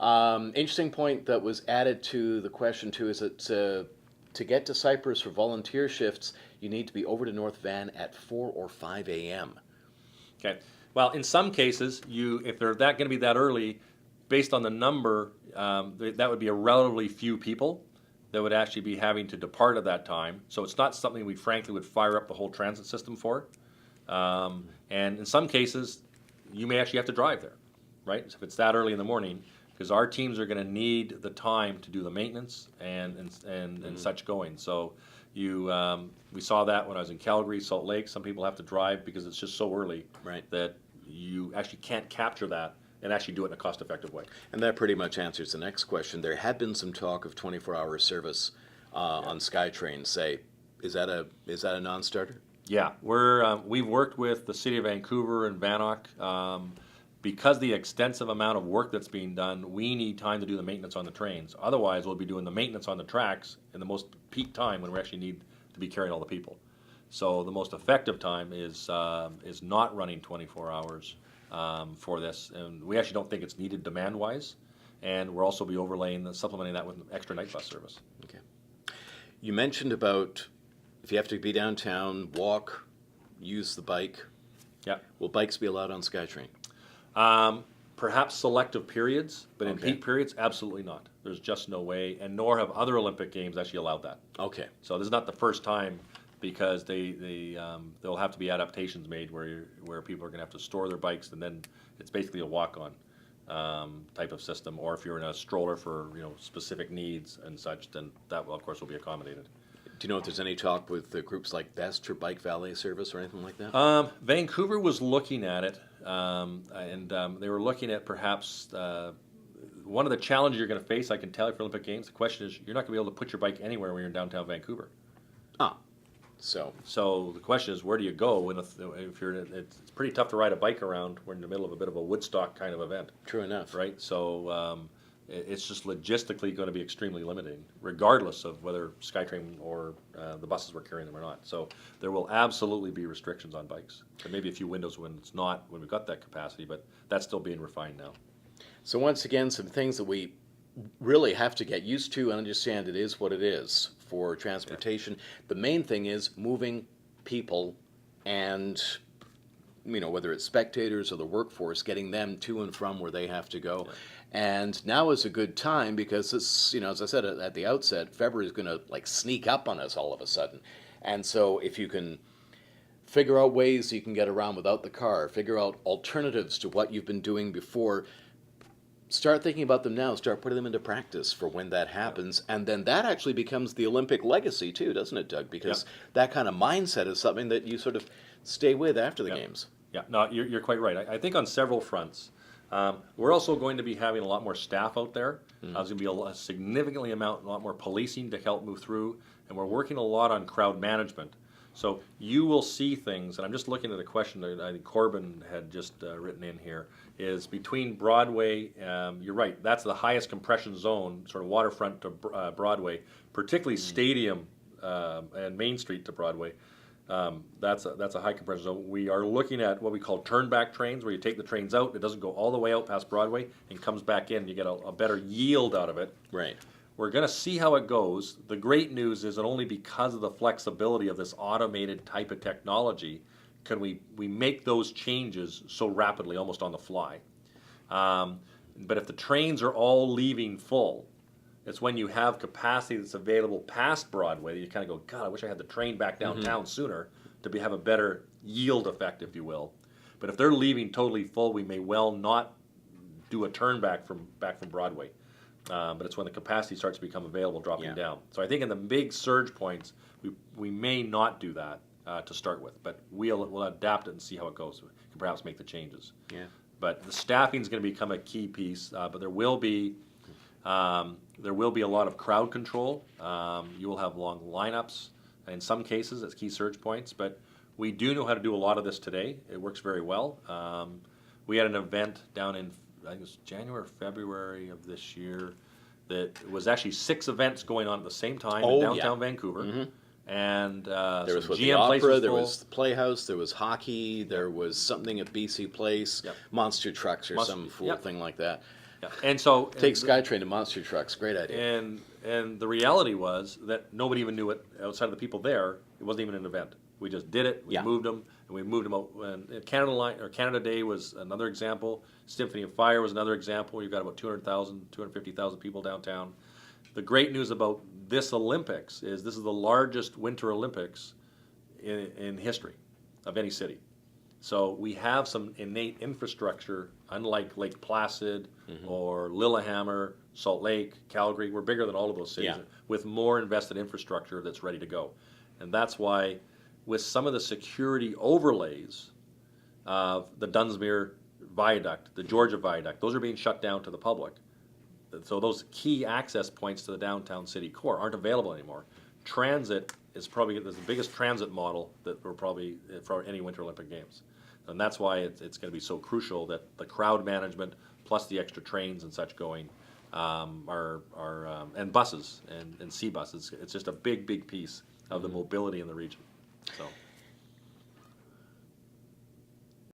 Interesting point that was added to the question too is that to get to Cypress for volunteer shifts, you need to be over to North Van at 4 or 5 a.m. Okay. Well, in some cases, if they're going to be that early, based on the number, that would be a relatively few people that would actually be having to depart at that time. So it's not something we frankly would fire up the whole transit system for. And in some cases, you may actually have to drive there, right? So if it's that early in the morning, because our teams are going to need the time to do the maintenance and such going. So we saw that when I was in Calgary, Salt Lake. Some people have to drive because it's just so early that you actually can't capture that and actually do it in a cost-effective way. And that pretty much answers the next question. There had been some talk of 24-hour service on SkyTrain. Say, is that a non-starter? Yeah, we've worked with the City of Vancouver and VANOC. Because the extensive amount of work that's being done, we need time to do the maintenance on the trains. Otherwise, we'll be doing the maintenance on the tracks in the most peak time when we actually need to be carrying all the people. So the most effective time is not running 24 hours for this, and we actually don't think it's needed demand-wise. And we'll also be supplementing that with extra night bus service. Okay. You mentioned about if you have to be downtown, walk, use the bike. Yeah. Will bikes be allowed on SkyTrain? Perhaps selective periods, but in peak periods, absolutely not. There's just no way, and nor have other Olympic Games actually allowed that. Okay. So this is not the first time, because there'll have to be adaptations made where people are going to have to store their bikes, and then it's basically a walk-on type of system. Or if you're in a stroller for specific needs and such, then that will, of course, will be accommodated. Do you know if there's any talk with groups like Best or Bike Valet Service or anything like that? Vancouver was looking at it, and they were looking at perhaps one of the challenges you're going to face, I can tell you, for Olympic Games. The question is, you're not going to be able to put your bike anywhere when you're in downtown Vancouver. So the question is, where do you go if you're? It's pretty tough to ride a bike around. We're in the middle of a bit of a Woodstock kind of event. True enough. Right. So it's just logistically going to be extremely limiting, regardless of whether SkyTrain or the buses were carrying them or not. So there will absolutely be restrictions on bikes. There may be a few windows when we've got that capacity, but that's still being refined now. So once again, some things that we really have to get used to and understand it is what it is for transportation. Yeah. The main thing is moving people and, whether it's spectators or the workforce, getting them to and from where they have to go. Yeah. And now is a good time because it's, as I said at the outset, February is going to sneak up on us all of a sudden. And so if you can figure out ways you can get around without the car, figure out alternatives to what you've been doing before, start thinking about them now, start putting them into practice for when that happens, and then that actually becomes the Olympic legacy too, doesn't it, Doug? Because that kind of mindset is something that you sort of stay with after the Games. Yeah, no, you're quite right. I think on several fronts. We're also going to be having a lot more staff out there. There's going to be a lot more policing to help move through, and we're working a lot on crowd management. So you will see things, and I'm just looking at a question that I think Corbin had just written in here, is between Broadway, you're right, that's the highest compression zone, sort of waterfront to Broadway, particularly Stadium and Main Street to Broadway. That's a high compression zone. We are looking at what we call turn-back trains, where you take the trains out, it doesn't go all the way out past Broadway, and comes back in. You get a better yield out of it. Right. We're going to see how it goes. The great news is that only because of the flexibility of this automated type of technology can we make those changes so rapidly, almost on the fly. But if the trains are all leaving full, it's when you have capacity that's available past Broadway that you kind of go, God, I wish I had the train back downtown sooner to have a better yield effect, if you will. But if they're leaving totally full, we may well not do a turn back from Broadway. But it's when the capacity starts to become available, dropping down. So I think in the big surge points, we may not do that to start with, but we'll adapt it and see how it goes. We can perhaps make the changes. Yeah. But the staffing is going to become a key piece. But there will be a lot of crowd control. You will have long lineups. In some cases, it's key surge points. But we do know how to do a lot of this today. It works very well. We had an event down in, I think it was January or February of this year, that was actually 6 events going on at the same time in downtown Vancouver. Mm-hmm. And there was the opera, there was the Playhouse, there was hockey, there was something at BC Place, monster trucks or some thing like that. Yeah. And so Take SkyTrain to monster trucks. Great idea. and the reality was that nobody even knew it outside of the people there. It wasn't even an event. We just did it. We Yeah. moved them, and we moved them out. And Canada Day was another example. Symphony of Fire was another example. You've got about 200,000, 250,000 people downtown. The great news about this Olympics is this is the largest Winter Olympics in history of any city. So we have some innate infrastructure, unlike Lake Placid or Lillehammer, Salt Lake, Calgary. We're bigger than all of those cities with more invested infrastructure that's ready to go. And that's why with some of the security overlays of the Dunsmuir Viaduct, the Georgia Viaduct, those are being shut down to the public. So those key access points to the downtown city core aren't available anymore. Transit is probably the biggest transit model that we're probably for any Winter Olympic Games. And that's why it's going to be so crucial that the crowd management plus the extra trains and such going and buses and sea buses. It's just a big piece of the mobility in the region. So.